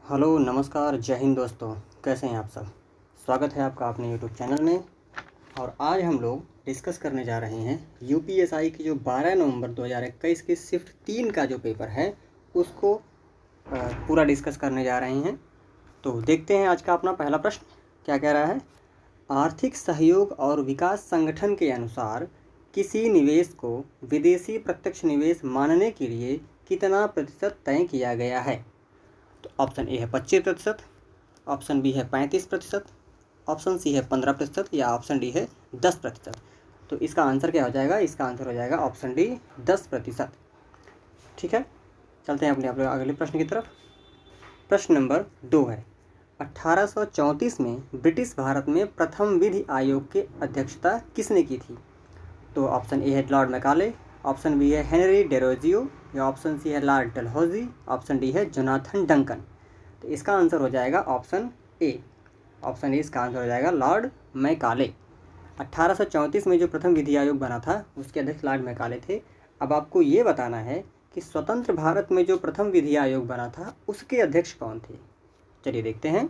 Hello नमस्कार जय हिंद दोस्तों। कैसे हैं आप सब। स्वागत है आपका अपने यूट्यूब चैनल में। और आज हम लोग डिस्कस करने जा रहे हैं यूपीएसआई की जो 12 नवंबर 2021 की शिफ्ट 3 का जो पेपर है उसको पूरा डिस्कस करने जा रहे हैं। तो देखते हैं आज का अपना पहला प्रश्न क्या कह रहा है। आर्थिक सहयोग और विकास संगठन के अनुसार किसी निवेश को विदेशी प्रत्यक्ष निवेश मानने के लिए कितना प्रतिशत तय किया गया है। तो ऑप्शन ए है 25%, ऑप्शन बी है 35%, ऑप्शन सी है 15% या ऑप्शन डी है 10%। तो इसका आंसर क्या हो जाएगा। इसका आंसर हो जाएगा ऑप्शन डी 10%। ठीक है, चलते हैं अपने अगले प्रश्न की तरफ। प्रश्न नंबर 2 है 1834 में ब्रिटिश भारत में प्रथम विधि आयोग की अध्यक्षता किसने की थी। तो ऑप्शन ए है लॉर्ड मैकाले, ऑप्शन बी है हेनरी डेरोजियो या ऑप्शन सी है लॉर्ड डलहौजी, ऑप्शन डी है जोनाथन डंकन। तो इसका आंसर हो जाएगा ऑप्शन ए। ऑप्शन ए इसका आंसर हो जाएगा लॉर्ड मैकाले। 1834 में जो प्रथम विधि आयोग बना था उसके अध्यक्ष लॉर्ड मैकाले थे। अब आपको ये बताना है कि स्वतंत्र भारत में जो प्रथम विधि आयोग बना था उसके अध्यक्ष कौन थे। चलिए देखते हैं।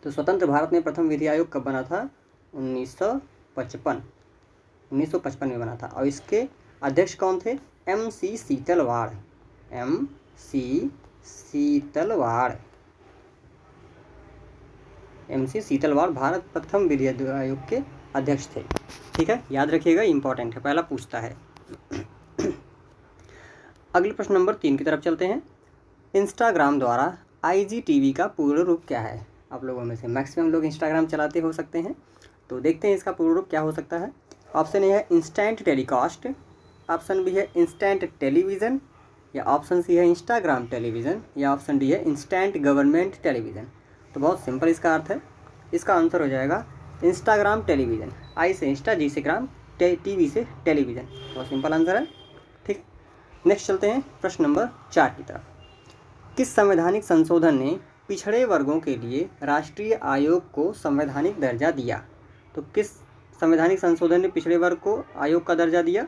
तो स्वतंत्र भारत में प्रथम विधि आयोग कब बना था। 1955 में बना था और इसके अध्यक्ष कौन थे। M C Setalvad. M C Setalvad Bharat प्रथम विधि आयोग के अध्यक्ष थे। ठीक है, याद रखिएगा, इंपॉर्टेंट है, पहला पूछता है। अगले प्रश्न नंबर 3 की तरफ चलते हैं। इंस्टाग्राम द्वारा आईजीटीवी का पूर्ण रूप क्या है। आप लोगों में से मैक्सिमम लोग इंस्टाग्राम चलाते हो सकते हैं, तो देखते हैं इसका पूर्ण रूप क्या हो सकता है। ऑप्शन ए है इंस्टेंट टेलीकास्ट, ऑप्शन बी है इंस्टेंट टेलीविज़न या ऑप्शन सी है इंस्टाग्राम टेलीविज़न या ऑप्शन डी है इंस्टेंट गवर्नमेंट टेलीविज़न। तो बहुत सिंपल इसका अर्थ है। इसका आंसर हो जाएगा इंस्टाग्राम टेलीविज़न। आई से इंस्टा, जी से ग्राम, टीवी से टेलीविज़न। बहुत सिंपल आंसर है। ठीक, नेक्स्ट चलते हैं प्रश्न नंबर 4 की तरफ। किस संवैधानिक संशोधन ने पिछड़े वर्गों के लिए राष्ट्रीय आयोग को संवैधानिक दर्जा दिया। तो किस संवैधानिक संशोधन ने पिछड़े वर्ग को आयोग का दर्जा दिया।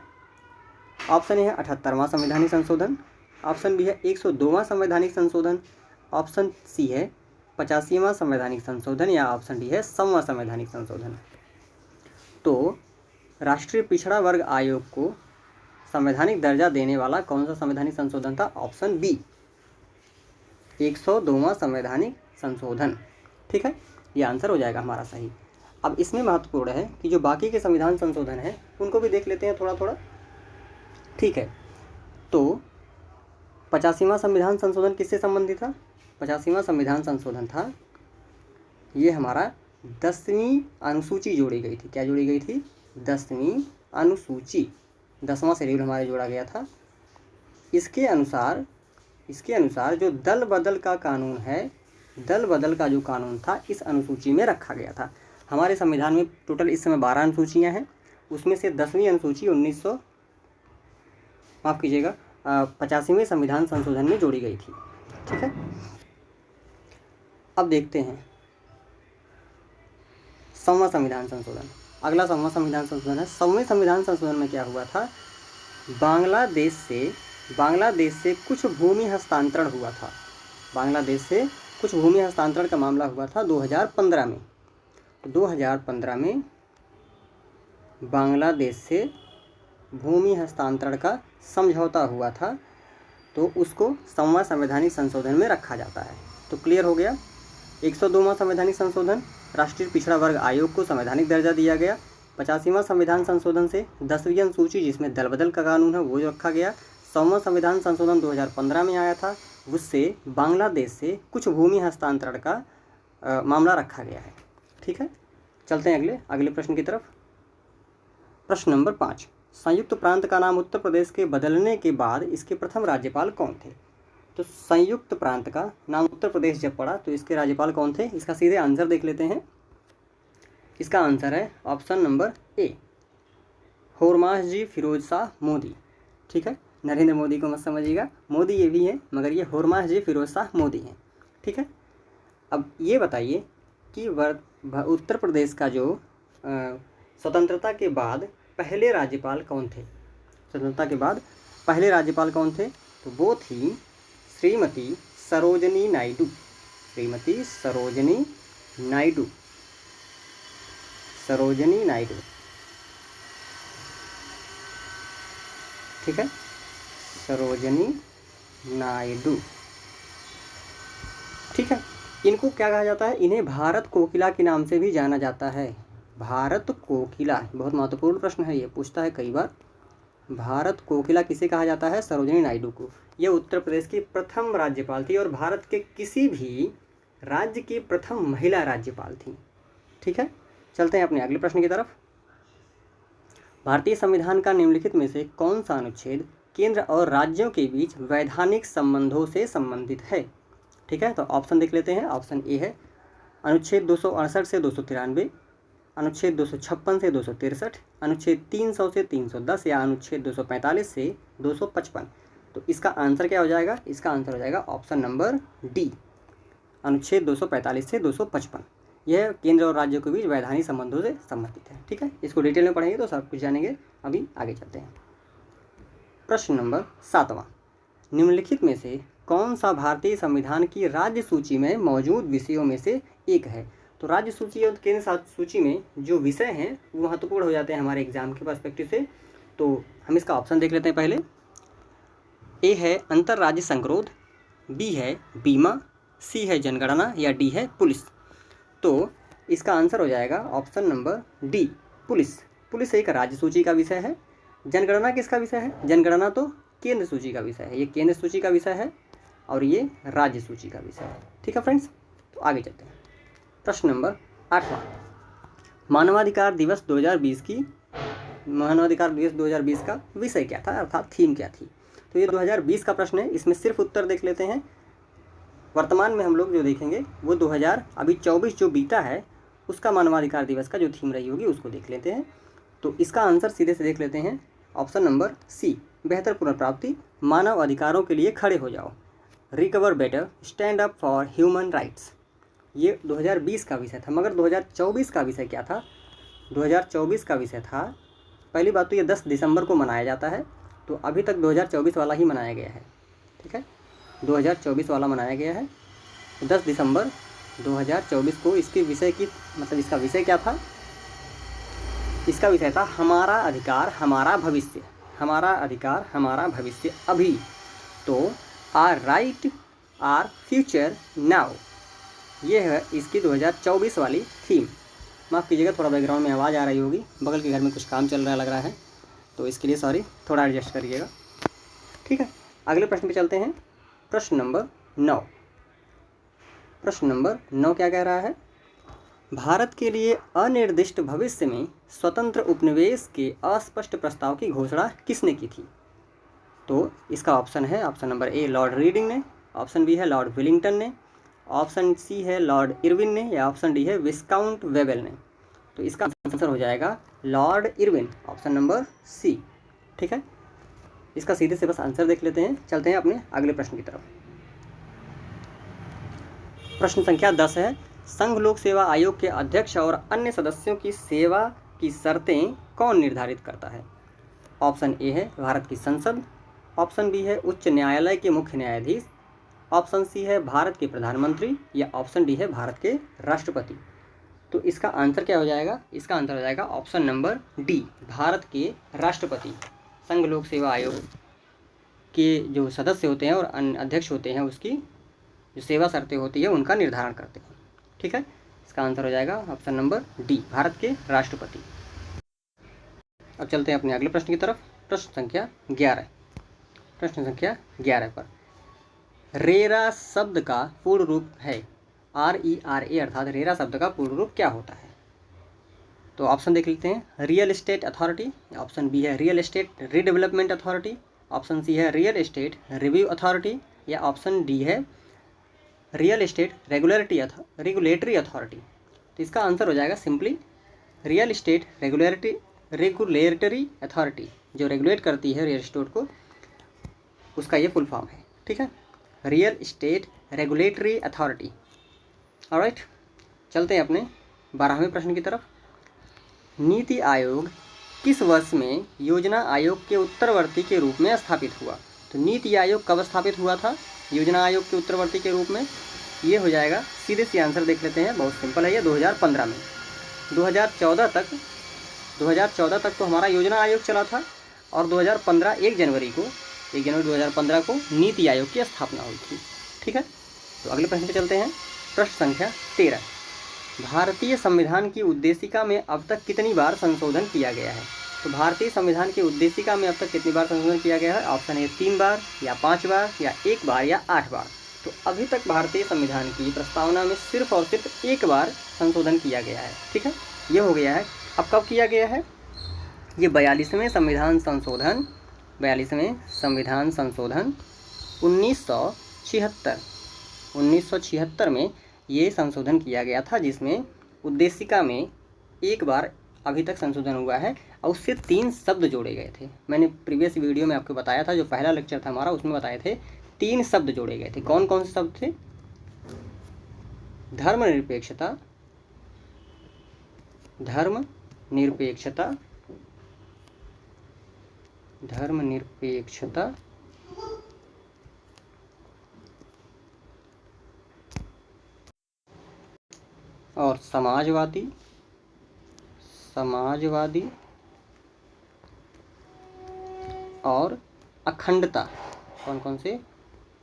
ऑप्शन ए है 78वां संवैधानिक संशोधन, ऑप्शन बी है 102वां संवैधानिक संशोधन, ऑप्शन सी है 85वां संवैधानिक संशोधन या ऑप्शन डी है 100वां संवैधानिक संशोधन। तो राष्ट्रीय पिछड़ा वर्ग आयोग को संवैधानिक दर्जा देने वाला कौन सा संवैधानिक संशोधन था। ऑप्शन बी 102वां संवैधानिक संशोधन। ठीक है, ये आंसर हो जाएगा हमारा सही। अब इसमें महत्वपूर्ण है कि जो बाकी के संविधान संशोधन हैं उनको भी देख लेते हैं थोड़ा थोड़ा। ठीक है, तो 85वां संविधान संशोधन किससे संबंधित था। 85वां संविधान संशोधन था, ये हमारा 10वीं अनुसूची जोड़ी गई थी। क्या जोड़ी गई थी। 10वीं अनुसूची, 10वां शेड्यूल हमारे जोड़ा गया था। इसके अनुसार जो दल बदल का कानून है, दल बदल का जो कानून था इस अनुसूची में रखा गया था। हमारे संविधान में टोटल इस समय 12 अनुसूचियाँ हैं, उसमें से 10वीं अनुसूची 85वें संविधान संशोधन में जोड़ी गई थी। ठीक है, अब देखते हैं 100वां संविधान संशोधन। अगला 100वां संविधान संशोधन है। 100वें संविधान संशोधन में क्या हुआ था। बांग्लादेश से कुछ भूमि हस्तांतरण हुआ था। बांग्लादेश से कुछ भूमि हस्तांतरण का मामला हुआ था 2015 में। 2015 में बांग्लादेश से भूमि हस्तांतरण का समझौता हुआ था, तो उसको 100वां संवैधानिक संशोधन में रखा जाता है। तो क्लियर हो गया। 102वां संवैधानिक संशोधन, राष्ट्रीय पिछड़ा वर्ग आयोग को संवैधानिक दर्जा दिया गया। 85वां संविधान संशोधन से 10वीं अनुसूची जिसमें दल बदल का कानून है वो रखा गया। 100वां संविधान संशोधन 2015 में आया था, उससे बांग्लादेश से कुछ भूमि हस्तांतरण का मामला रखा गया है। ठीक है, चलते हैं अगले प्रश्न की तरफ। प्रश्न नंबर 5। संयुक्त प्रांत का नाम उत्तर प्रदेश के बदलने के बाद इसके प्रथम राज्यपाल कौन थे। तो संयुक्त प्रांत का नाम उत्तर प्रदेश जब पड़ा तो इसके राज्यपाल कौन थे। इसका सीधे आंसर देख लेते हैं। इसका आंसर है option number A, Hormas Firoz Shah Modi. ठीक है, नरेंद्र मोदी को मत समझिएगा, मोदी ये भी है मगर ये होरमास फिरोज शाह मोदी हैं। ठीक है, अब ये बताइए कि उत्तर प्रदेश का जो स्वतंत्रता के बाद पहले राज्यपाल कौन थे। स्वतंत्रता के बाद पहले राज्यपाल कौन थे, तो वो थी श्रीमती सरोजनी नायडू। श्रीमती सरोजिनी नायडू। सरोजिनी नायडू, ठीक है, सरोजिनी नायडू, ठीक है। इनको क्या कहा जाता है? इन्हें भारत कोकिला के नाम से भी जाना जाता है। भारत कोकिला, बहुत महत्वपूर्ण प्रश्न है, ये पूछता है कई बार। भारत कोकिला किसे कहा जाता है? सरोजिनी नायडू को। यह उत्तर प्रदेश की प्रथम राज्यपाल थी और भारत के किसी भी राज्य की प्रथम महिला राज्यपाल थी, ठीक है। चलते हैं अपने अगले प्रश्न की तरफ। भारतीय संविधान का निम्नलिखित में से कौन सा अनुच्छेद केंद्र और राज्यों के बीच वैधानिक संबंधों से संबंधित है? ठीक है, तो ऑप्शन देख लेते हैं। ऑप्शन ए है अनुच्छेद 268 से 293, अनुच्छेद 256 से 263, अनुच्छेद 300 से 310 या अनुच्छेद 245 से 255। तो इसका आंसर क्या हो जाएगा? इसका आंसर हो जाएगा ऑप्शन नंबर डी, अनुच्छेद 245 से 255। यह केंद्र और राज्यों के बीच वैधानिक संबंधों से संबंधित है, ठीक है। इसको डिटेल में पढ़ेंगे तो सब कुछ जानेंगे। अभी आगे चलते हैं। प्रश्न नंबर 7वां, निम्नलिखित में से कौन सा भारतीय संविधान की राज्य सूची में मौजूद विषयों में से एक है? तो राज्य सूची और केंद्र सूची में जो विषय हैं वो महत्वपूर्ण हो जाते हैं हमारे एग्जाम के पर्सपेक्टिव से। तो हम इसका ऑप्शन देख लेते हैं। पहले ए है अंतर्राज्य संगरोध, बी है बीमा, सी है जनगणना या डी है पुलिस। तो इसका आंसर हो जाएगा option number D, police. Police एक राज्य सूची का विषय है। जनगणना किसका विषय है? जनगणना तो केंद्र सूची का विषय है। ये केंद्र सूची का विषय है और ये राज्य सूची का विषय है, ठीक है फ्रेंड्स। तो आगे चलते हैं। प्रश्न नंबर 8वां, मानवाधिकार दिवस 2020 का विषय क्या था, अर्थात थीम क्या थी? तो ये 2020 का प्रश्न है, इसमें सिर्फ उत्तर देख लेते हैं। वर्तमान में हम लोग जो देखेंगे वो 2024 जो बीता है उसका मानवाधिकार दिवस का जो थीम रही होगी उसको देख लेते हैं। तो इसका आंसर सीधे से देख लेते हैं, ऑप्शन नंबर सी, बेहतर पुनर्प्राप्ति, मानव अधिकारों के लिए खड़े हो जाओ, recover better, stand up for human rights. ये 2020 का विषय था। मगर 2024 का विषय क्या था? 2024 का विषय था, पहली बात तो ये 10 दिसंबर को मनाया जाता है, तो अभी तक 2024 वाला ही मनाया गया है, ठीक है, 2024 वाला मनाया गया है। 10 दिसंबर 2024 को इसके विषय की मतलब इसका विषय क्या था? इसका विषय था हमारा अधिकार हमारा भविष्य, हमारा अधिकार हमारा भविष्य अभी। तो our right our future now, ये है इसकी 2024 वाली थीम। माफ़ कीजिएगा, थोड़ा बैकग्राउंड में आवाज़ आ रही होगी, बगल के घर में कुछ काम चल रहा लग रहा है, तो इसके लिए सॉरी, थोड़ा एडजस्ट करिएगा, ठीक है। अगले प्रश्न पे चलते हैं। प्रश्न नंबर 9। प्रश्न नंबर 9 क्या कह रहा है? भारत के लिए अनिर्दिष्ट भविष्य में स्वतंत्र उपनिवेश के अस्पष्ट प्रस्ताव की घोषणा किसने की थी? तो इसका ऑप्शन है, ऑप्शन नंबर ए लॉर्ड रीडिंग ने, ऑप्शन बी है लॉर्ड विलिंगटन ने, ऑप्शन सी है लॉर्ड इरविन ने या ऑप्शन डी है विस्काउंट वेबल ने। तो इसका आंसर हो जाएगा Lord Irwin, option number C, ठीक है। इसका सीधे से बस आंसर देख लेते हैं। चलते हैं अपने अगले प्रश्न की तरफ। प्रश्न संख्या 10 है, संघ लोक सेवा आयोग के अध्यक्ष और अन्य सदस्यों की सेवा की शर्तें कौन निर्धारित करता है? ऑप्शन ए है भारत की संसद, ऑप्शन बी है उच्च न्यायालय के मुख्य न्यायाधीश, ऑप्शन सी है भारत के प्रधानमंत्री या ऑप्शन डी है भारत के राष्ट्रपति। तो इसका आंसर क्या हो जाएगा? इसका आंसर हो जाएगा ऑप्शन नंबर डी, भारत के राष्ट्रपति। संघ लोक सेवा आयोग के जो सदस्य होते हैं और अध्यक्ष होते हैं उसकी जो सेवा शर्तें होती है उनका निर्धारण करते हैं, ठीक है। इसका आंसर हो जाएगा ऑप्शन नंबर डी, भारत के राष्ट्रपति। अब चलते हैं अपने अगले प्रश्न की तरफ। प्रश्न संख्या 11। प्रश्न संख्या 11 पर रेरा शब्द का पूर्ण रूप है RERA, अर्थात रेरा शब्द का पूर्ण रूप क्या होता है? तो ऑप्शन देख लेते हैं, real estate authority, option B है real estate redevelopment authority, option C है रियल एस्टेट रिव्यू अथॉरिटी या ऑप्शन डी है रियल एस्टेट रेगुलेटरी अथॉरिटी। तो इसका आंसर हो जाएगा simply real estate regulatory authority, जो रेगुलेट करती है रियल एस्टेट को, उसका ये फुल फॉर्म है, ठीक है, real estate regulatory authority. Alright, चलते हैं अपने 12वें प्रश्न की तरफ। नीति आयोग किस वर्ष में योजना आयोग के उत्तरवर्ती के रूप में स्थापित हुआ? तो नीति आयोग कब स्थापित हुआ था योजना आयोग के उत्तरवर्ती के रूप में? ये हो जाएगा, सीधे सी आंसर देख लेते हैं, बहुत सिंपल है ये, 2015 में। 2014 तक 2014 तक तो हमारा योजना आयोग चला था, और 2015 1 जनवरी 2015 को नीति आयोग की स्थापना हुई थी। ठीक है, तो अगले प्रश्न पे चलते हैं। प्रश्न संख्या 13, भारतीय संविधान की उद्देशिका में अब तक कितनी बार संशोधन किया गया है? तो भारतीय संविधान की उद्देशिका में अब तक कितनी बार संशोधन किया गया है? ऑप्शन ए 3 बार, या 5 बार, या 1 बार, या 8 बार। तो अभी तक भारतीय संविधान की प्रस्तावना में सिर्फ और सिर्फ 1 बार संशोधन किया गया है। ठीक है, ये हो गया है। अब कब किया गया है? ये 42वें संविधान संशोधन 1976 में ये संशोधन किया गया था, जिसमें उद्देशिका में 1 बार अभी तक संशोधन हुआ है, और उससे 3 शब्द जोड़े गए थे। मैंने प्रीवियस वीडियो में आपको बताया था, जो पहला लेक्चर था हमारा, उसमें बताए थे 3 शब्द जोड़े गए थे। कौन कौन से शब्द थे? धर्मनिरपेक्षता, और समाजवादी और अखंडता। कौन कौन से?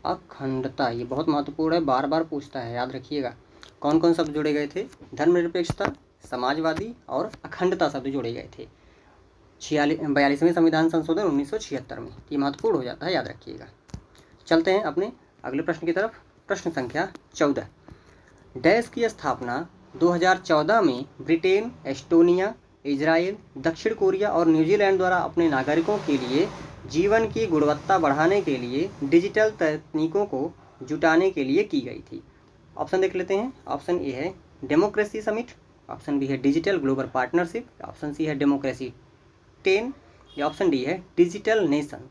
अखंडता। ये बहुत महत्वपूर्ण है, बार बार पूछता है, याद रखिएगा। कौन कौन शब्द जोड़े गए थे? धर्मनिरपेक्षता, समाजवादी और अखंडता शब्द जोड़े गए थे 42वें संविधान संशोधन 1976 में। ये महत्वपूर्ण हो जाता है, याद रखिएगा। चलते हैं अपने अगले प्रश्न की तरफ। प्रश्न संख्या 14, डैश की स्थापना 2014 में ब्रिटेन, एस्टोनिया, इजराइल, दक्षिण कोरिया और न्यूजीलैंड द्वारा अपने नागरिकों के लिए जीवन की गुणवत्ता बढ़ाने के लिए डिजिटल तकनीकों को जुटाने के लिए की गई थी। ऑप्शन देख लेते हैं। ऑप्शन ए है डेमोक्रेसी समिट, ऑप्शन बी है digital global partnership, option C है डेमोक्रेसी 10, या ऑप्शन डी है डिजिटल नेशन।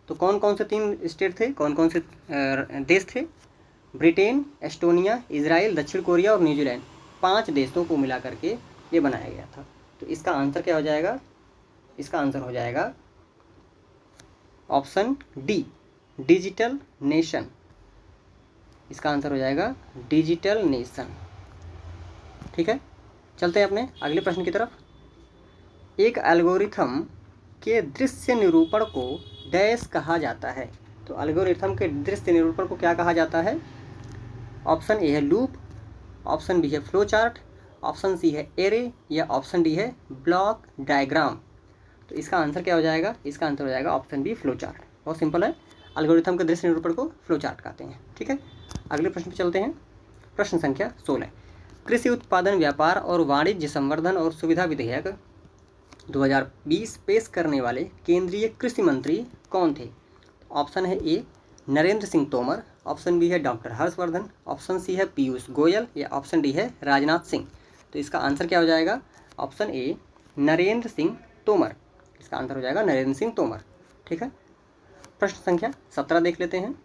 तो कौन कौन से 3 स्टेट थे, कौन कौन से देश थे? ब्रिटेन, एस्टोनिया, इजराइल, दक्षिण कोरिया और न्यूजीलैंड, 5 देशों को मिला करके ये बनाया गया था। तो इसका आंसर क्या हो जाएगा? इसका आंसर हो जाएगा ऑप्शन डी, डिजिटल नेशन। इसका आंसर हो जाएगा डिजिटल नेशन। ठीक है, चलते हैं अपने अगले प्रश्न की तरफ। एक एल्गोरिथम के दृश्य निरूपण को डैश कहा जाता है? तो एल्गोरिथम के दृश्य निरूपण को क्या कहा जाता है? ऑप्शन ए है लूप, ऑप्शन बी है फ्लो चार्ट, ऑप्शन सी है एरे, या ऑप्शन डी है ब्लॉक डायग्राम। तो इसका आंसर क्या हो जाएगा? इसका आंसर हो जाएगा ऑप्शन बी, फ्लो चार्ट। बहुत सिंपल है, एल्गोरिथम के दृश्य निरूपण को फ्लो चार्ट कहते हैं। ठीक है, अगले प्रश्न पर चलते हैं। प्रश्न संख्या 16, कृषि उत्पादन, व्यापार और वाणिज्य संवर्धन और सुविधा विधेयक 2020 पेश करने वाले केंद्रीय कृषि मंत्री कौन थे? ऑप्शन है ए नरेंद्र सिंह तोमर, ऑप्शन बी है डॉक्टर हर्षवर्धन, ऑप्शन सी है पीयूष गोयल, या ऑप्शन डी है राजनाथ सिंह। तो इसका आंसर क्या हो जाएगा? Option A Narendra Singh Tomar. इसका आंसर हो जाएगा नरेंद्र सिंह तोमर। ठीक है, प्रश्न संख्या 17 देख लेते हैं।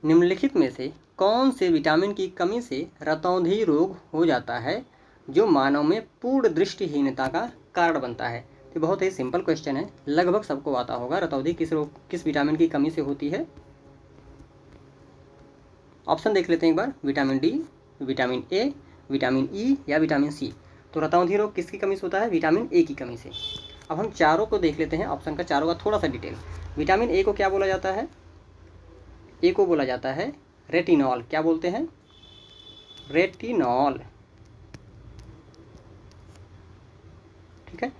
निम्नलिखित में से कौन से विटामिन की कमी से रतौंधी रोग हो जाता है, जो मानव में पूर्ण दृष्टिहीनता का कारण बनता है? तो बहुत ही सिंपल क्वेश्चन है, लगभग सबको आता होगा। रतौंधी किस विटामिन की कमी से होती है? ऑप्शन देख लेते हैं एक बार। Vitamin D, vitamin A, vitamin E, या विटामिन सी। तो रतौंधी रोग किसकी कमी से होता है? विटामिन ए की कमी से। अब हम चारों को देख लेते हैं, ऑप्शन का चारों का थोड़ा सा डिटेल। विटामिन ए को क्या बोला जाता है? ए को बोला जाता है रेटिनॉल। क्या बोलते हैं? रेटिनॉल। ठीक है,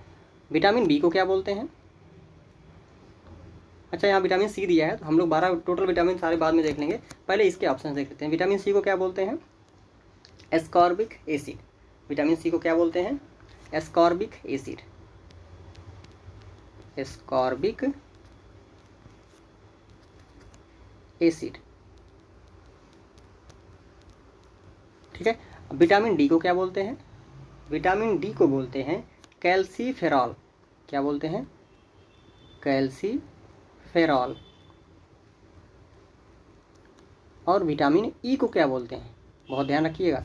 विटामिन बी को क्या बोलते हैं? अच्छा, यहाँ विटामिन सी दिया है, तो हम लोग 12 टोटल विटामिन सारे बाद में देख लेंगे, पहले इसके ऑप्शन देख लेते हैं। विटामिन सी को क्या बोलते हैं? Ascorbic acid. विटामिन सी को क्या बोलते हैं? Ascorbic acid. Ascorbic acid. ठीक है, विटामिन डी को क्या बोलते हैं? विटामिन डी को बोलते हैं कैल्सीफेरॉल। क्या बोलते हैं? कैल्सीफेरॉल। और विटामिन ई को क्या बोलते हैं? बहुत ध्यान रखिएगा,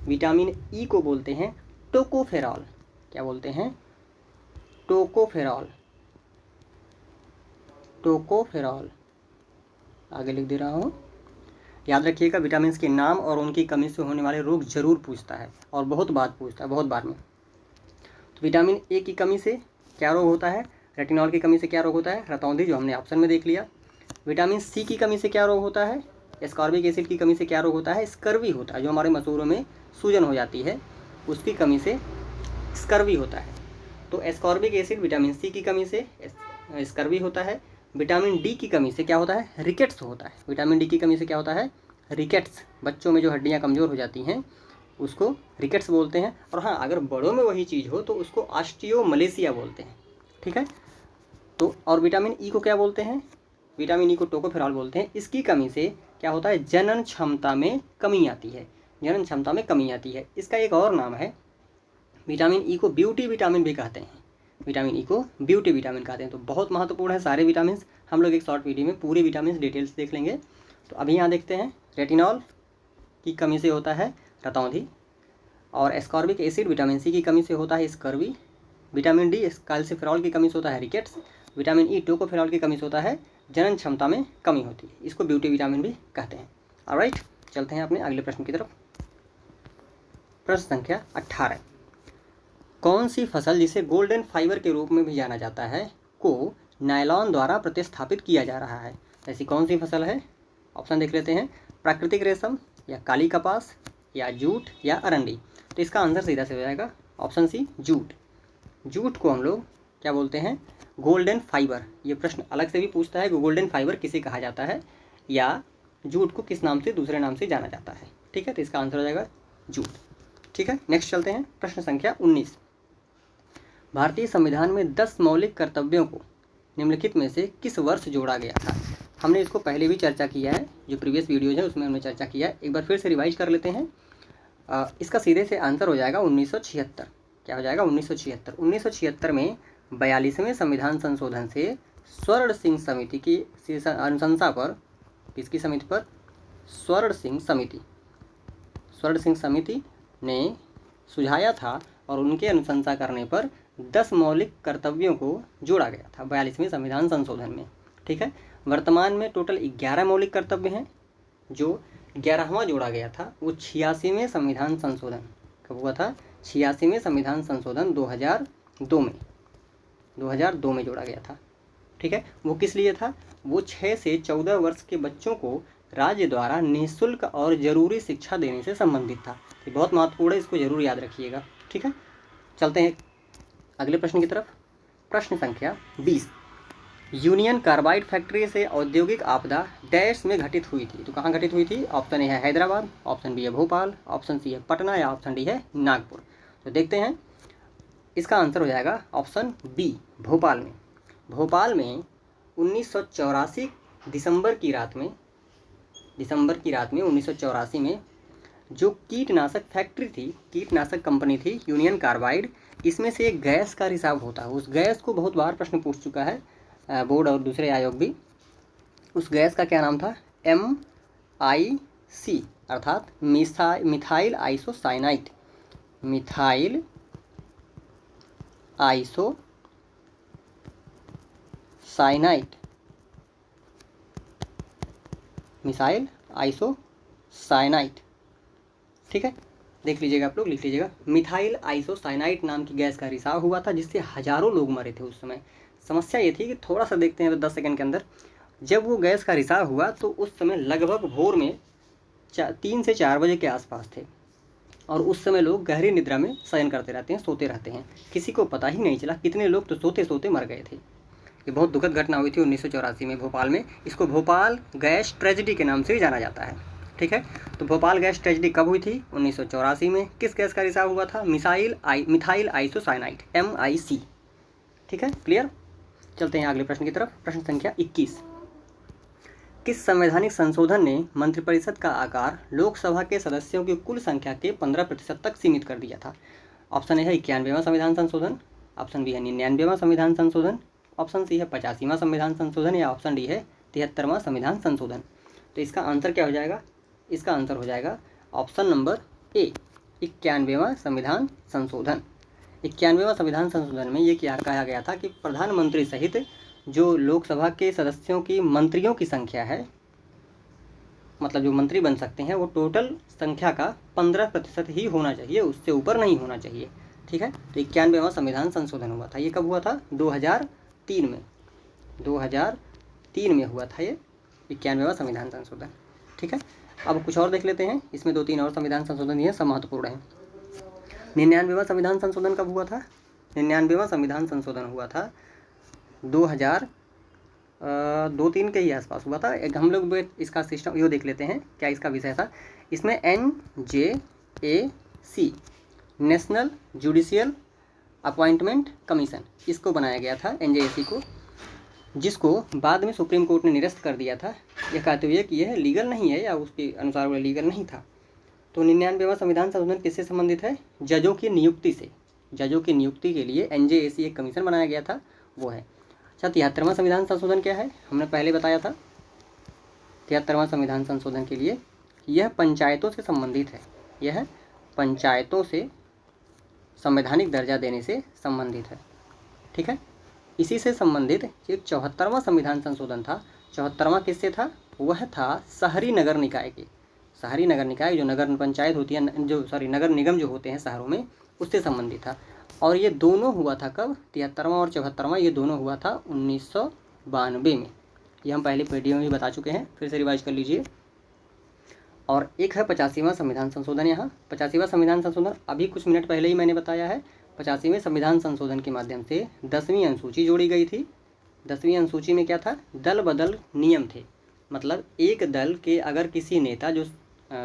विटामिन ई को बोलते हैं टोकोफेरॉल। क्या बोलते हैं? टोकोफेरॉल। टोकोफेरॉल, आगे लिख दे रहा हूँ। याद रखिएगा, विटामिन के नाम और उनकी कमी से होने वाले रोग जरूर पूछता है और बहुत बार पूछता है, बहुत बार में। तो विटामिन ए की कमी से क्या रोग होता है? रेटिनॉल की कमी से क्या रोग होता है? रतौंधी, जो हमने ऑप्शन में देख लिया। विटामिन सी की कमी से क्या रोग होता है? एस्कॉर्बिक एसिड की कमी से क्या रोग होता है? स्कर्वी होता है, जो हमारे मसूड़ों में सूजन हो जाती है उसकी कमी से स्कर्वी होता है। तो एस्कॉर्बिक एसिड विटामिन सी की कमी से स्कर्वी होता है। विटामिन डी की कमी से क्या होता है? रिकेट्स होता है। विटामिन डी की कमी से क्या होता है? रिकेट्स। बच्चों में जो हड्डियाँ कमज़ोर हो जाती हैं उसको रिकेट्स बोलते हैं। और हाँ, अगर बड़ों में वही चीज़ हो तो उसको ऑस्टियोमलेशिया बोलते हैं। ठीक है। तो और विटामिन ई को क्या बोलते हैं? विटामिन ई को टोकोफेरॉल बोलते हैं। इसकी कमी से क्या होता है? जनन क्षमता में कमी आती है। जनन क्षमता में कमी आती है। इसका एक और नाम है, विटामिन ई को ब्यूटी विटामिन भी कहते हैं। विटामिन ई को ब्यूटी विटामिन कहते हैं। तो बहुत महत्वपूर्ण है सारे विटामिन। हम लोग एक शॉर्ट वीडियो में पूरे विटामिन डिटेल्स देख लेंगे। तो अभी यहाँ देखते हैं, रेटिनॉल की कमी से होता है रतौंधी, और एस्कॉर्बिक एसिड विटामिन सी की कमी से होता है स्कर्वी। विटामिन डी कैल्सिफेरॉल की कमी से होता है रिकेट्स। विटामिन ई टोकोफेरॉल की कमी से होता है जनन क्षमता में कमी होती है। इसको ब्यूटी विटामिन भी कहते हैं। ऑलराइट, चलते हैं अपने अगले प्रश्न की तरफ। प्रश्न संख्या 18। कौन सी फसल, जिसे गोल्डन फाइबर के रूप में भी जाना जाता है, को नायलॉन द्वारा प्रतिस्थापित किया जा रहा है? ऐसी कौन सी फसल है? ऑप्शन देख लेते हैं, प्राकृतिक रेशम, या काली कपास, या जूट, या अरंडी। तो इसका आंसर सीधा से हो जाएगा ऑप्शन सी, जूट। जूट को हम लोग क्या बोलते हैं? Golden fibre. ये प्रश्न अलग से भी पूछता है कि गोल्डन फाइबर किसे कहा जाता है, या जूट को किस नाम से, दूसरे नाम से जाना जाता है। ठीक है, तो इसका आंसर हो जाएगा जूट। ठीक है, नेक्स्ट चलते हैं। प्रश्न संख्या 19। भारतीय संविधान में 10 मौलिक कर्तव्यों को निम्नलिखित में से किस वर्ष जोड़ा गया था? हमने इसको पहले भी चर्चा किया है, जो प्रीवियस वीडियोज है उसमें हमने चर्चा किया है। एक बार फिर से रिवाइज कर लेते हैं। इसका सीधे से आंसर हो जाएगा 1976। क्या हो जाएगा? 1976। 1976 में 42वें संविधान संशोधन से स्वर्ण सिंह समिति की अनुशंसा पर, किसकी समिति पर? स्वर्ण सिंह समिति। स्वर्ण सिंह समिति ने सुझाया था और उनके अनुशंसा करने पर 10 मौलिक कर्तव्यों को जोड़ा गया था 42वें संविधान संशोधन में। ठीक है। वर्तमान में टोटल 11 मौलिक कर्तव्य हैं। जो 11वां जोड़ा गया था वो 86वें संविधान संशोधन, कब हुआ था? 86वें संविधान संशोधन 2002 में, 2002 में जोड़ा गया था। ठीक है। वो किस लिए था? वो 6 से 14 वर्ष के बच्चों को राज्य द्वारा निःशुल्क और ज़रूरी शिक्षा देने से संबंधित था। ये बहुत महत्वपूर्ण है, इसको जरूर याद रखिएगा। ठीक है, चलते हैं अगले प्रश्न की तरफ। प्रश्न संख्या 20। यूनियन कार्बाइड फैक्ट्री से औद्योगिक आपदा डैश में घटित हुई थी। तो कहाँ घटित हुई थी? ऑप्शन ए है हैदराबाद, ऑप्शन बी है भोपाल, ऑप्शन सी है पटना, या ऑप्शन डी है नागपुर। तो देखते हैं, इसका आंसर हो जाएगा ऑप्शन बी, भोपाल में। भोपाल में 1984 दिसंबर की रात में 1984 में जो कीटनाशक फैक्ट्री थी, कीटनाशक कंपनी थी यूनियन कार्बाइड, इसमें से एक गैस का रिसाव होता है। उस गैस को बहुत बार प्रश्न पूछ चुका है बोर्ड और दूसरे आयोग भी। उस गैस का क्या नाम था? MIC, अर्थात methyl isocyanide. Methyl isocyanide, methyl isocyanide. ठीक है, देख लीजिएगा, आप लोग लिख लीजिएगा। मिथाइल आइसोसाइनाइड नाम की गैस का रिसाव हुआ था, जिससे हजारों लोग मरे थे उस समय। समस्या ये थी कि थोड़ा सा देखते हैं तो 10 सेकंड के अंदर, जब वो गैस का रिसाव हुआ तो उस समय लगभग भोर में 3 से 4 बजे के आसपास थे, और उस समय लोग गहरी निद्रा में शयन करते रहते हैं, सोते रहते हैं। किसी को पता ही नहीं चला, कितने लोग तो सोते सोते मर गए थे। ये बहुत दुखद घटना हुई थी 1984 में भोपाल में। इसको भोपाल गैस ट्रेजेडी के नाम से भी जाना जाता है। ठीक है, तो भोपाल गैस ट्रेजेडी कब हुई थी? 1984 में। किस गैस का रिसाव हुआ था? Methyl isocyanide, MIC। ठीक है, क्लियर। चलते हैं अगले प्रश्न की तरफ। प्रश्न संख्या 21। किस संवैधानिक संशोधन ने मंत्रिपरिषद का आकार लोकसभा के सदस्यों की कुल संख्या के 15% तक सीमित कर दिया था? ऑप्शन ए है 91वां संविधान संशोधन, ऑप्शन बी है 99वां संविधान संशोधन, ऑप्शन सी है 85वां संविधान संशोधन, या ऑप्शन डी है 73वां संविधान संशोधन। तो इसका आंसर क्या हो जाएगा? इसका आंसर हो जाएगा ऑप्शन नंबर ए, 91वां संविधान संशोधन। 91वां संविधान संशोधन में ये क्या कहा गया था कि प्रधानमंत्री सहित जो लोकसभा के सदस्यों की, मंत्रियों की संख्या है, मतलब जो मंत्री बन सकते हैं वो टोटल संख्या का 15% ही होना चाहिए, उससे ऊपर नहीं होना चाहिए। ठीक है, तो 91वां संविधान संशोधन हुआ था। ये कब हुआ था? 2003 में। 2003 में हुआ था ये 91वां संविधान संशोधन। ठीक है, अब कुछ और देख लेते हैं। इसमें 2-3 और संविधान संशोधन ये सब महत्वपूर्ण हैं। 99वां संविधान संशोधन कब हुआ था? 99वां संविधान संशोधन हुआ था 2002-3 के ही आसपास हुआ था। एक हम लोग इसका सिस्टम ये देख लेते हैं, क्या इसका विषय था। इसमें NJAC national judicial appointment commission, इसको बनाया गया था NJAC को, जिसको बाद में सुप्रीम कोर्ट ने निरस्त कर दिया था, यह कहते हुए कि यह लीगल नहीं है, या उसके अनुसार वह लीगल नहीं था। तो 99वां संविधान संशोधन किससे संबंधित है? जजों की नियुक्ति से। जजों की नियुक्ति के लिए NJAC एक कमीशन बनाया गया था, वो है। अच्छा, 73वां संविधान संशोधन क्या है? हमने पहले बताया था 73वां संविधान संशोधन के लिए यह पंचायतों से संबंधित है। यह पंचायतों से संवैधानिक दर्जा देने से संबंधित है। ठीक है, इसी से संबंधित एक 74वां संविधान संशोधन था। 74वां किससे था? वह था शहरी नगर निकाय के। शहरी नगर निकाय जो नगर पंचायत होती है, नगर निगम जो होते हैं शहरों में, उससे संबंधित था। और ये दोनों हुआ था कब? 73वां और 74वां, ये दोनों हुआ था 1992 में। ये हम पहले वीडियो में भी बता चुके हैं, फिर से रिवाइज कर लीजिए। और एक है 85वां संविधान संशोधन। यहाँ 85वां संविधान संशोधन अभी कुछ मिनट पहले ही मैंने बताया है। 85वें संविधान संशोधन के माध्यम से 10वीं अनुसूची जोड़ी गई थी। 10वीं अनुसूची में क्या था? दल बदल नियम थे। मतलब एक दल के अगर किसी नेता जो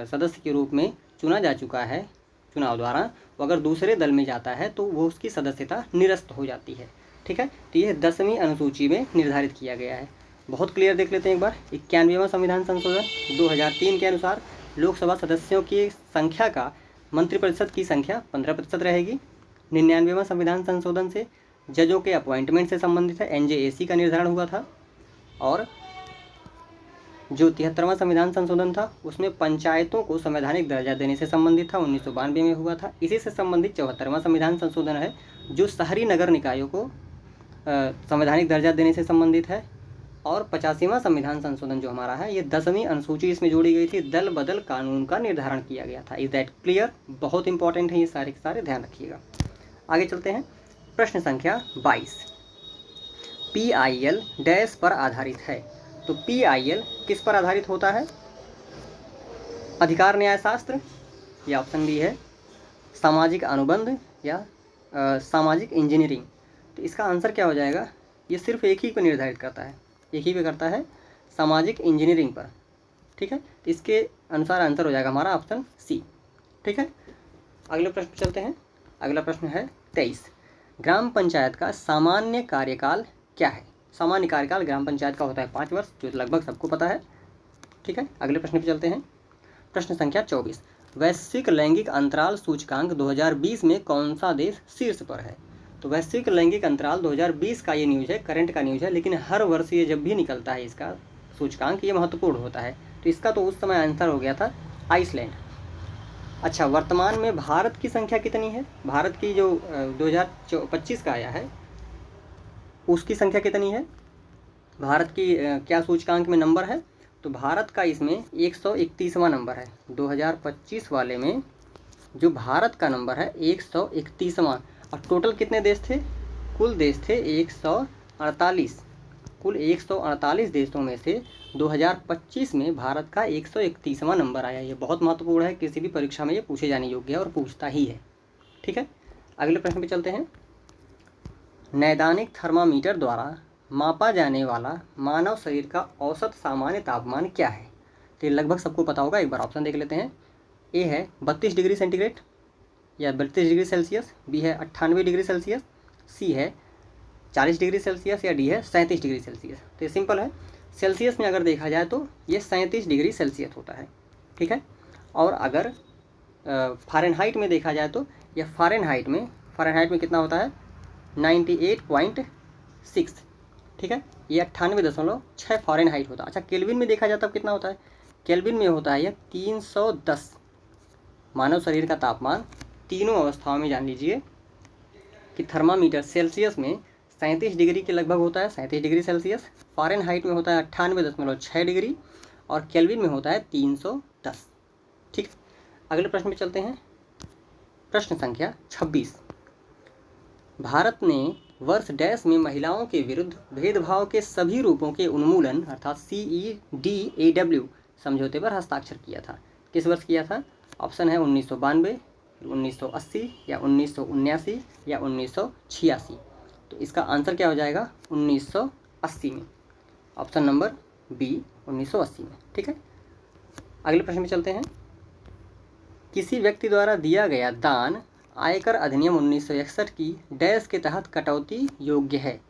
सदस्य के रूप में चुना जा चुका है चुनाव द्वारा, वो अगर दूसरे दल में जाता है तो वो उसकी सदस्यता निरस्त हो जाती है। ठीक है, तो यह 10वीं अनुसूची में निर्धारित किया गया है। बहुत क्लियर देख लेते हैं एक बार। 91वां संविधान संशोधन 2003 के अनुसार लोकसभा सदस्यों की संख्या का मंत्रिपरिषद की संख्या 15% रहेगी। 99वां संविधान संशोधन से जजों के अपॉइंटमेंट से संबंधित है, NJAC का निर्धारण हुआ था। और जो 73वां संविधान संशोधन था उसमें पंचायतों को संवैधानिक दर्जा देने से संबंधित था, 1992 में हुआ था। इसी से संबंधित 74वां संविधान संशोधन है जो शहरी नगर निकायों को संवैधानिक दर्जा देने से संबंधित है। और 85वां संविधान संशोधन जो हमारा है, ये 10वीं अनुसूची इसमें जोड़ी गई थी। दल बदल कानून का निर्धारण किया गया था। Is that clear? बहुत इंपॉर्टेंट है ये सारे के सारे, ध्यान रखिएगा। आगे चलते हैं। प्रश्न संख्या 22, PIL डैश पर आधारित है। तो PIL किस पर आधारित होता है? अधिकार न्याय शास्त्र, या ऑप्शन बी है सामाजिक अनुबंध, या सामाजिक इंजीनियरिंग। तो इसका आंसर क्या हो जाएगा? ये सिर्फ एक ही को निर्धारित करता है, एक ही पे करता है, सामाजिक इंजीनियरिंग पर। ठीक है, तो इसके अनुसार आंसर हो जाएगा हमारा ऑप्शन सी। ठीक है, अगले प्रश्न पर चलते हैं। अगला प्रश्न है 23, ग्राम पंचायत का सामान्य कार्यकाल क्या है? सामान्य कार्यकाल ग्राम पंचायत का होता है 5 वर्ष, जो लगभग सबको पता है। ठीक है, अगले प्रश्न पर चलते हैं। प्रश्न संख्या 24, वैश्विक लैंगिक अंतराल सूचकांक 2020 में कौन सा देश शीर्ष पर है? तो वैश्विक लैंगिक अंतराल 2020 का ये न्यूज़ है, करंट का न्यूज़ है, लेकिन हर वर्ष ये जब भी निकलता है इसका सूचकांक, ये महत्वपूर्ण होता है। तो इसका तो उस समय आंसर हो गया था आइसलैंड। अच्छा, वर्तमान में भारत की संख्या कितनी है? भारत की जो 2025 का आया है उसकी संख्या कितनी है? भारत की क्या सूचकांक में नंबर है? तो भारत का इसमें 131वां नंबर है। 2025 वाले में जो भारत का नंबर है 131वां। और टोटल कितने देश थे? कुल देश थे 148। कुल 148 देशों में से 2025 में भारत का 131वां नंबर आया। ये बहुत महत्वपूर्ण है, किसी भी परीक्षा में ये पूछे जाने योग्य है और पूछता ही है। ठीक है, अगले प्रश्न पे चलते हैं। नैदानिक थर्मामीटर द्वारा मापा जाने वाला मानव शरीर का औसत सामान्य तापमान क्या है? तो ये लगभग सबको पता होगा, एक बार ऑप्शन देख लेते हैं। ए है 32 डिग्री सेंटीग्रेड या 32 डिग्री सेल्सियस, बी है 98 डिग्री सेल्सियस, सी है 40 डिग्री सेल्सियस, या डी है 37 डिग्री सेल्सियस। तो ये सिंपल है, सेल्सियस में अगर देखा जाए तो ये 37 डिग्री सेल्सियस होता है। ठीक है, और अगर फ़ारेनहाइट में देखा जाए तो यह फ़ारेनहाइट में कितना होता है? 98.6। ठीक है, ये 98.6 फ़ारेनहाइट होता है। अच्छा, केल्विन में देखा जाए तब कितना होता है? केल्विन में होता है यह 310। मानव शरीर का तापमान तीनों अवस्थाओं में जान लीजिए कि थर्मामीटर सेल्सियस में 37 डिग्री के लगभग होता है, 37 डिग्री सेल्सियस। फ़ारेनहाइट में होता है 98.6 डिग्री, और केल्विन में होता है 310। ठीक है, अगले प्रश्न पे चलते हैं। प्रश्न संख्या 26। भारत ने वर्ष डैश में महिलाओं के विरुद्ध भेदभाव के सभी रूपों के उन्मूलन अर्थात CEDAW समझौते पर हस्ताक्षर किया था। किस वर्ष किया था? ऑप्शन है 1992, 1980 या 1979 या 1986। तो इसका आंसर क्या हो जाएगा? 1980 में। ऑप्शन नंबर बी 1980 में। ठीक है, अगले प्रश्न में चलते हैं। किसी व्यक्ति द्वारा दिया गया दान आयकर अधिनियम 1961 की डैश के तहत कटौती योग्य है।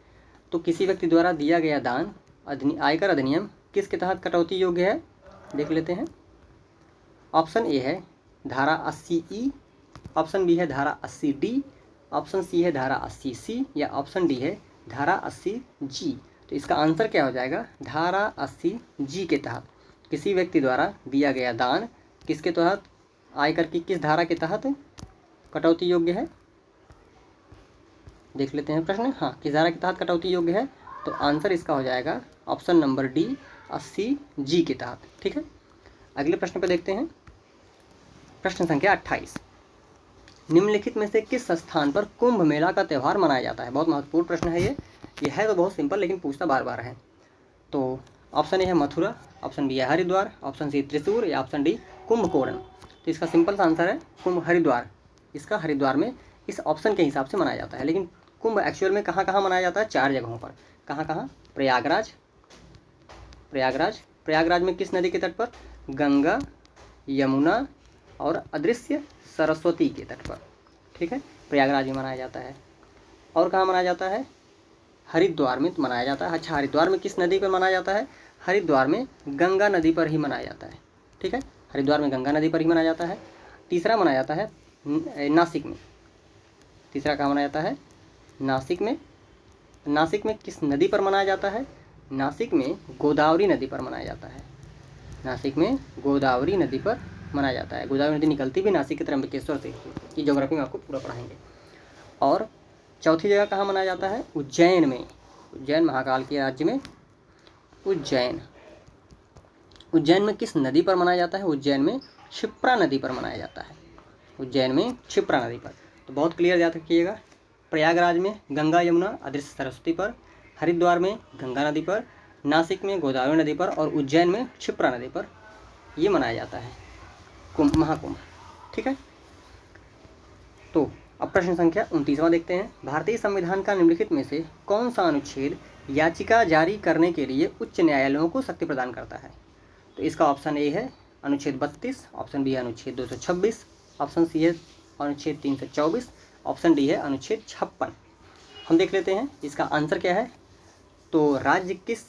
तो किसी व्यक्ति द्वारा दिया गया दान आयकर अधिनियम किसके तहत कटौती योग्य है? देख लेते हैं। ऑप्शन ए है धारा 80E, ऑप्शन बी है धारा 80D, ऑप्शन सी है धारा 80C या ऑप्शन डी है धारा 80G। तो इसका आंसर क्या हो जाएगा? धारा 80G के तहत किसी व्यक्ति द्वारा दिया गया दान किसके तहत, आयकर की किस धारा के तहत कटौती योग्य है? देख लेते हैं प्रश्न। हाँ, किस धारा के तहत कटौती योग्य है? तो आंसर इसका हो जाएगा ऑप्शन नंबर डी 80G के तहत। ठीक है, अगले प्रश्न पे देखते हैं। प्रश्न संख्या 28। निम्नलिखित में से किस स्थान पर कुंभ मेला का त्यौहार मनाया जाता है? बहुत महत्वपूर्ण प्रश्न है ये है तो बहुत सिंपल लेकिन पूछता बार बार है। तो ऑप्शन ए है मथुरा, ऑप्शन बी है हरिद्वार, ऑप्शन सी त्रिशूर या ऑप्शन डी कुंभकोणम। तो इसका सिंपल सा आंसर है कुंभ हरिद्वार। इसका हरिद्वार में इस ऑप्शन के हिसाब से मनाया जाता है, लेकिन कुंभ एक्चुअल में कहाँ कहाँ मनाया जाता है? 4 जगहों पर। कहाँ कहाँ? प्रयागराज में किस नदी के तट पर? गंगा, यमुना और अदृश्य सरस्वती के तट पर। ठीक है, प्रयागराज में मनाया जाता है। और कहाँ मनाया जाता है? हरिद्वार में मनाया जाता है। अच्छा, हरिद्वार में किस नदी पर मनाया जाता है? हरिद्वार में गंगा नदी पर ही मनाया जाता है। ठीक है, हरिद्वार में गंगा नदी पर ही मनाया जाता है। तीसरा मनाया जाता है नासिक में। तीसरा कहाँ मनाया जाता है? नासिक में। नासिक में किस नदी पर मनाया जाता है? नासिक में गोदावरी नदी पर मनाया जाता है। नासिक में गोदावरी नदी पर मनाया जाता है। गोदावरी नदी निकलती भी नासिक के त्र्यंबकेश्वर से, की ज्योग्राफी में आपको पूरा पढ़ाएंगे। और चौथी जगह कहाँ मनाया जाता है? उज्जैन में। उज्जैन महाकाल के राज्य में उज्जैन। उज्जैन में किस नदी पर मनाया जाता है? उज्जैन में क्षिप्रा नदी पर मनाया जाता है। उज्जैन में क्षिप्रा नदी पर। तो बहुत क्लियर याद रखिएगा। प्रयागराज में गंगा यमुना अदृश्य सरस्वती पर, हरिद्वार में गंगा नदी पर, नासिक में गोदावरी नदी पर और उज्जैन में क्षिप्रा नदी पर ये मनाया जाता है कुंभ, महाकुंभ। ठीक है, तो अब प्रश्न संख्या 29वां देखते हैं। भारतीय संविधान का निम्नलिखित में से कौन सा अनुच्छेद याचिका जारी करने के लिए उच्च न्यायालयों को शक्ति प्रदान करता है? तो इसका ऑप्शन ए है अनुच्छेद 32, ऑप्शन बी है अनुच्छेद 226, ऑप्शन सी है अनुच्छेद 324, ऑप्शन डी है अनुच्छेद 56। हम देख लेते हैं इसका आंसर क्या है। तो राज्य किस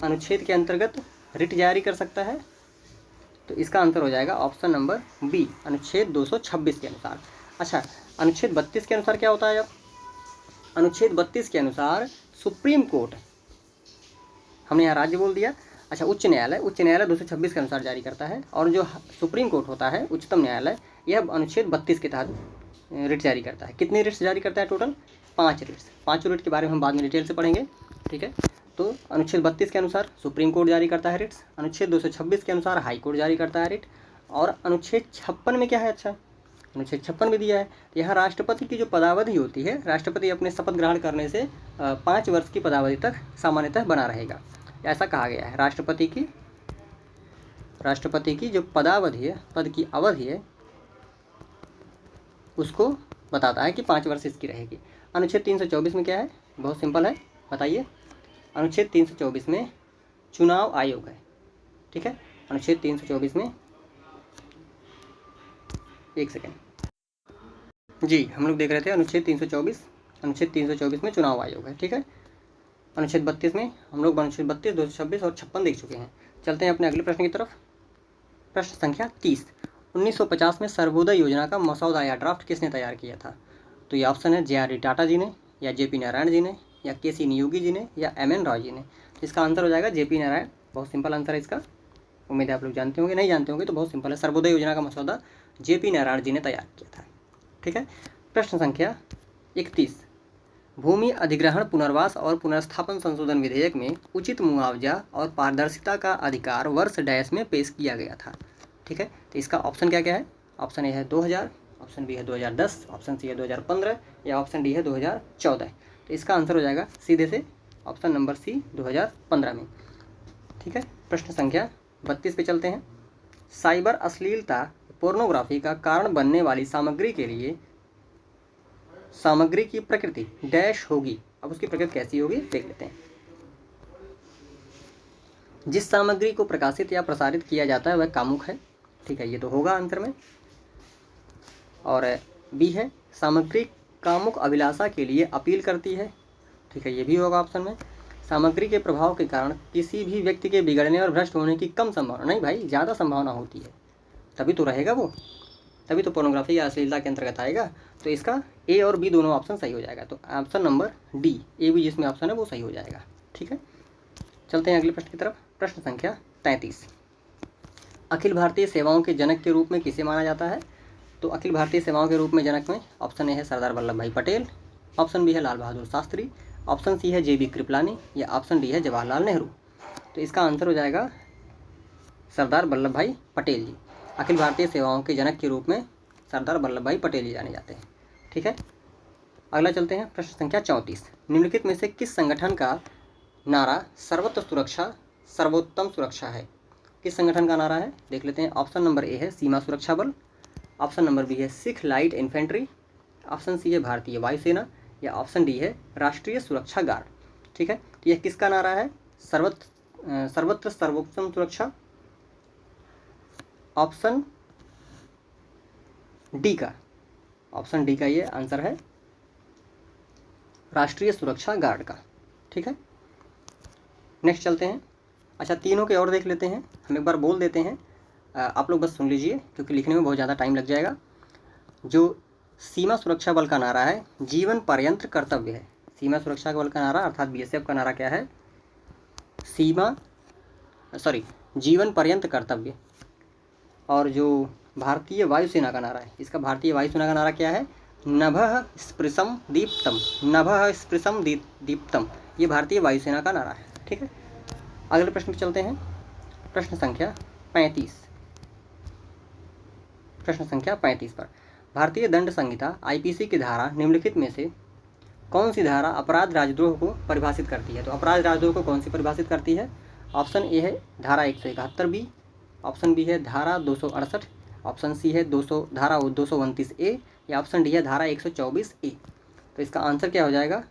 अनुच्छेद के अंतर्गत रिट जारी कर सकता है? तो इसका आंसर हो जाएगा ऑप्शन नंबर बी अनुच्छेद 226 के अनुसार। अच्छा, अनुच्छेद 32 के अनुसार क्या होता है? अब अनुच्छेद 32 के अनुसार सुप्रीम कोर्ट, हमने यहाँ राज्य बोल दिया। अच्छा, उच्च न्यायालय 226 के अनुसार जारी करता है। और जो सुप्रीम कोर्ट होता है, उच्चतम न्यायालय, यह अनुच्छेद 32 के तहत रिट जारी करता है। कितने रिट्स जारी करता है? Total 5 Ritz. 5 रिट के बारे में हम बाद में डिटेल से पढ़ेंगे। ठीक है, तो अनुच्छेद 32 के अनुसार सुप्रीम कोर्ट जारी करता है रिट्स, अनुच्छेद 226 के अनुसार हाई कोर्ट जारी करता है रिट, और अनुच्छेद 56 में क्या है? अच्छा, अनुच्छेद 56 में दिया है यहाँ राष्ट्रपति की जो पदावधि होती है, राष्ट्रपति अपने शपथ ग्रहण करने से 5 वर्ष की पदावधि तक सामान्यतः बना रहेगा, ऐसा कहा गया है। राष्ट्रपति की जो पदावधि है, पद की अवधि है, उसको बताता है कि 5 वर्ष इसकी रहेगी। अनुच्छेद 324 में क्या है? बहुत सिंपल है, बताइए। अनुच्छेद 324 में चुनाव आयोग है। ठीक है, अनुच्छेद 324 में, एक सेकेंड जी, हम लोग देख रहे थे अनुच्छेद 324 में चुनाव आयोग है। ठीक है, अनुच्छेद 32 में हम लोग अनुच्छेद 32, 226 और 56 देख चुके हैं। चलते हैं अपने अगले प्रश्न की तरफ। प्रश्न संख्या 30। 1950 में सर्वोदय योजना का मसौदा या ड्राफ्ट किसने तैयार किया था? तो ये ऑप्शन है JRD टाटा जी ने, या JP नारायण जी ने, या KC नियोगी जी ने, या MN राव जी ने। तो इसका आंसर हो जाएगा JP नारायण। बहुत सिंपल आंसर है इसका, उम्मीद है आप लोग जानते होंगे। नहीं जानते होंगे तो बहुत सिंपल है, सर्वोदय योजना का मसौदा JP नारायण जी ने तैयार किया था। ठीक है, प्रश्न संख्या 31। भूमि अधिग्रहण पुनर्वास और पुनर्स्थापन संशोधन विधेयक में उचित मुआवजा और पारदर्शिता का अधिकार वर्ष डैश में पेश किया गया था। ठीक है, तो इसका ऑप्शन क्या क्या है? ऑप्शन ए है 2000, ऑप्शन बी है 2010, ऑप्शन सी है 2015 या ऑप्शन डी है 2014। तो इसका आंसर हो जाएगा सीधे से ऑप्शन नंबर सी 2015 में। ठीक है, प्रश्न संख्या 32 पे चलते हैं। साइबर अश्लीलता पोर्नोग्राफी का कारण बनने वाली सामग्री के लिए सामग्री की प्रकृति डैश होगी। अब उसकी प्रकृति कैसी होगी देख लेते हैं। जिस सामग्री को प्रकाशित या प्रसारित किया जाता है वह कामुक है। ठीक है, ये तो होगा आंसर में। और बी है सामग्री कामुक अभिलाषा के लिए अपील करती है। ठीक है, ये भी होगा ऑप्शन में। सामग्री के प्रभाव के कारण किसी भी व्यक्ति के बिगड़ने और भ्रष्ट होने की कम संभावना, नहीं भाई ज़्यादा संभावना होती है, तभी तो रहेगा वो, तभी तो पोर्नोग्राफी या अश्लीलता के अंतर्गत आएगा। तो इसका ए और बी दोनों ऑप्शन सही हो जाएगा। तो option number D A B जिसमें ऑप्शन है वो सही हो जाएगा। ठीक है, चलते हैं अगले प्रश्न की तरफ। प्रश्न संख्या 33। अखिल भारतीय सेवाओं के जनक के रूप में किसे माना जाता है? तो अखिल भारतीय सेवाओं के रूप में जनक में ऑप्शन ए है सरदार वल्लभ भाई पटेल, ऑप्शन बी है लाल बहादुर शास्त्री, ऑप्शन सी है JB कृपलानी या ऑप्शन डी है जवाहरलाल नेहरू। तो इसका आंसर हो जाएगा सरदार वल्लभ भाई पटेल जी। अखिल भारतीय सेवाओं के जनक के रूप में सरदार वल्लभ भाई पटेल जी जाने जाते हैं। ठीक है, अगला चलते हैं। प्रश्न संख्या 34। निम्नलिखित में से किस संगठन का नारा सर्वत्र सुरक्षा सर्वोत्तम सुरक्षा है? किस संगठन का नारा है देख लेते हैं। ऑप्शन नंबर ए है सीमा सुरक्षा बल, ऑप्शन नंबर बी है Sikh light infantry, option C है भारतीय वायुसेना या ऑप्शन डी है राष्ट्रीय सुरक्षा गार्ड। ठीक है, तो यह किसका नारा है? सर्वत्र सर्वोत्तम सुरक्षा, ऑप्शन डी का, ऑप्शन डी का ये आंसर है राष्ट्रीय सुरक्षा गार्ड का। ठीक है, नेक्स्ट चलते हैं। अच्छा, तीनों के और देख लेते हैं, हम एक बार बोल देते हैं, आप लोग बस सुन लीजिए क्योंकि लिखने में बहुत ज़्यादा टाइम लग जाएगा। जो सीमा सुरक्षा बल का नारा है जीवन पर्यंत कर्तव्य है। सीमा सुरक्षा बल का नारा अर्थात BSF का नारा क्या है? जीवन पर्यंत कर्तव्य। और जो भारतीय वायुसेना का नारा है, इसका भारतीय वायुसेना का नारा क्या है? नभः स्पृशं दीप्तम, नभः स्पृशं दीप्तम। ये भारतीय वायुसेना का नारा है। ठीक है, अगले प्रश्न पर चलते हैं। प्रश्न संख्या 35। प्रश्न संख्या 35 पर भारतीय दंड संहिता IPC की धारा निम्नलिखित में से कौन सी धारा अपराध राजद्रोह को परिभाषित करती है? तो अपराध राजद्रोह को कौन सी परिभाषित करती है? ऑप्शन ए है धारा 171 बी, ऑप्शन बी है धारा 268, ऑप्शन सी है धारा 229 ए या ऑप्शन डी है धारा 124 ए। तो इसका आंसर क्या हो जाएगा?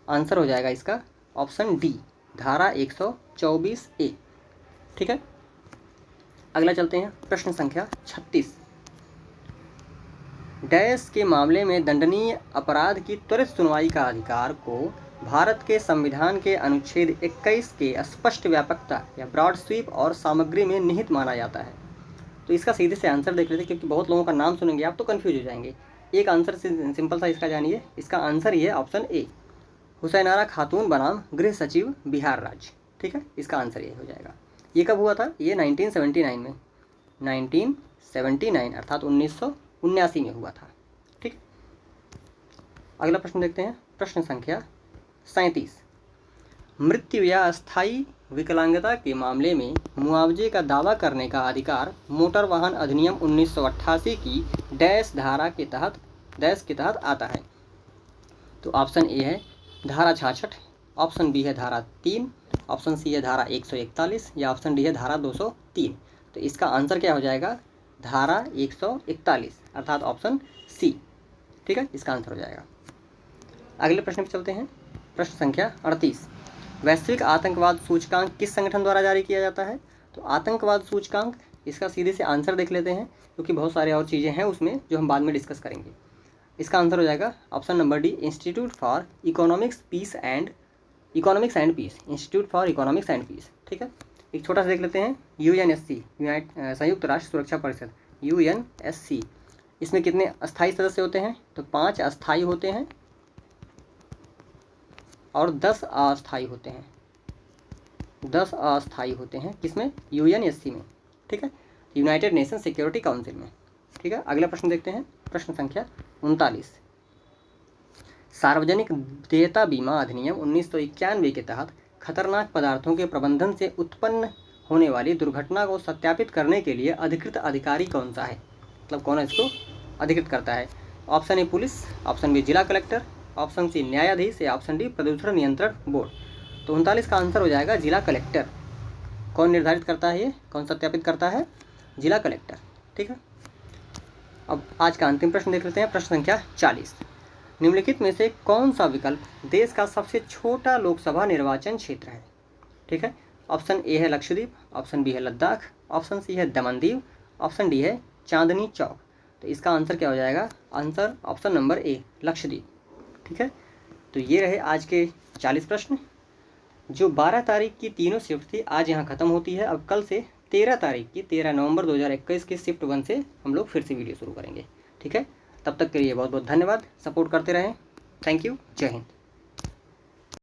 आंसर हो जाएगा इसका ऑप्शन डी धारा 124 ए। ठीक है, अगला चलते हैं। प्रश्न संख्या 36। डैश के मामले में दंडनीय अपराध की त्वरित सुनवाई का अधिकार को भारत के संविधान के अनुच्छेद 21 के स्पष्ट व्यापकता या ब्रॉड स्वीप और सामग्री में निहित माना जाता है। तो इसका सीधे से आंसर देख लेते हैं क्योंकि बहुत लोगों का नाम सुनेंगे आप तो कंफ्यूज हो जाएंगे। एक आंसर से सिंपल सा इसका जानिए, इसका आंसर ये है ऑप्शन ए हुसैनारा खातून बनाम गृह सचिव बिहार राज्य। ठीक है, इसका आंसर ये हो जाएगा। ये कब हुआ था? ये 1979 में, 1979 अर्थात 1979 में हुआ था। ठीक, अगला प्रश्न देखते हैं। प्रश्न संख्या 37। मृत्यु या अस्थायी विकलांगता के मामले में मुआवजे का दावा करने का अधिकार मोटर वाहन अधिनियम 1988 की डैश धारा के तहत आता है। तो ऑप्शन ए है धारा 66, ऑप्शन बी है धारा 3, ऑप्शन सी है धारा 141 या ऑप्शन डी है धारा 203। तो इसका आंसर क्या हो जाएगा? धारा 141 अर्थात ऑप्शन सी। ठीक है, इसका आंसर हो जाएगा। अगले प्रश्न पर चलते हैं। प्रश्न संख्या 38। वैश्विक आतंकवाद सूचकांक किस संगठन द्वारा जारी किया जाता है? तो आतंकवाद सूचकांक, इसका सीधे से आंसर देख लेते हैं क्योंकि बहुत सारे और चीज़ें हैं उसमें जो हम बाद में डिस्कस करेंगे। इसका आंसर हो जाएगा option number D institute for economics and peace, institute for economics and peace. ठीक है, एक छोटा सा देख लेते हैं। UNSC संयुक्त राष्ट्र सुरक्षा परिषद UNSC, इसमें कितने अस्थायी सदस्य होते हैं? तो 5 अस्थायी होते हैं और 10 अस्थायी होते हैं। 10 अस्थायी होते हैं किसमें? UNSC में। ठीक है, यूनाइटेड नेशन सिक्योरिटी काउंसिल में। ठीक है, अगला प्रश्न देखते हैं। प्रश्न संख्या 39। सार्वजनिक देयता बीमा अधिनियम 1991 के तहत खतरनाक पदार्थों के प्रबंधन से उत्पन्न होने वाली दुर्घटना को सत्यापित करने के लिए अधिकृत अधिकारी कौन सा है, मतलब कौन इसको अधिकृत करता है। Option A police, option B जिला कलेक्टर, ऑप्शन सी न्यायाधीश या ऑप्शन डी प्रदूषण नियंत्रण बोर्ड। तो 39 का आंसर हो जाएगा जिला कलेक्टर। कौन निर्धारित करता है, ये कौन सत्यापित करता है, जिला कलेक्टर। ठीक है, अब आज का अंतिम प्रश्न देख लेते हैं, प्रश्न संख्या 40। निम्नलिखित में से कौन सा विकल्प देश का सबसे छोटा लोकसभा निर्वाचन क्षेत्र है। ठीक है, ऑप्शन ए है लक्षद्वीप, ऑप्शन बी है लद्दाख, ऑप्शन सी है दमन-दीव, ऑप्शन डी है चांदनी चौक। तो इसका आंसर क्या हो जाएगा, आंसर ऑप्शन नंबर ए लक्षद्वीप। ठीक है, तो ये रहे आज के 40 प्रश्न। जो 12 तारीख की तीनों शिफ्ट थी आज यहाँ ख़त्म होती है। अब कल से 13 तारीख की 13 नवंबर 2021 की शिफ्ट 1 से हम लोग फिर से वीडियो शुरू करेंगे। ठीक है, तब तक के लिए बहुत बहुत धन्यवाद, सपोर्ट करते रहें। थैंक यू, जय हिंद।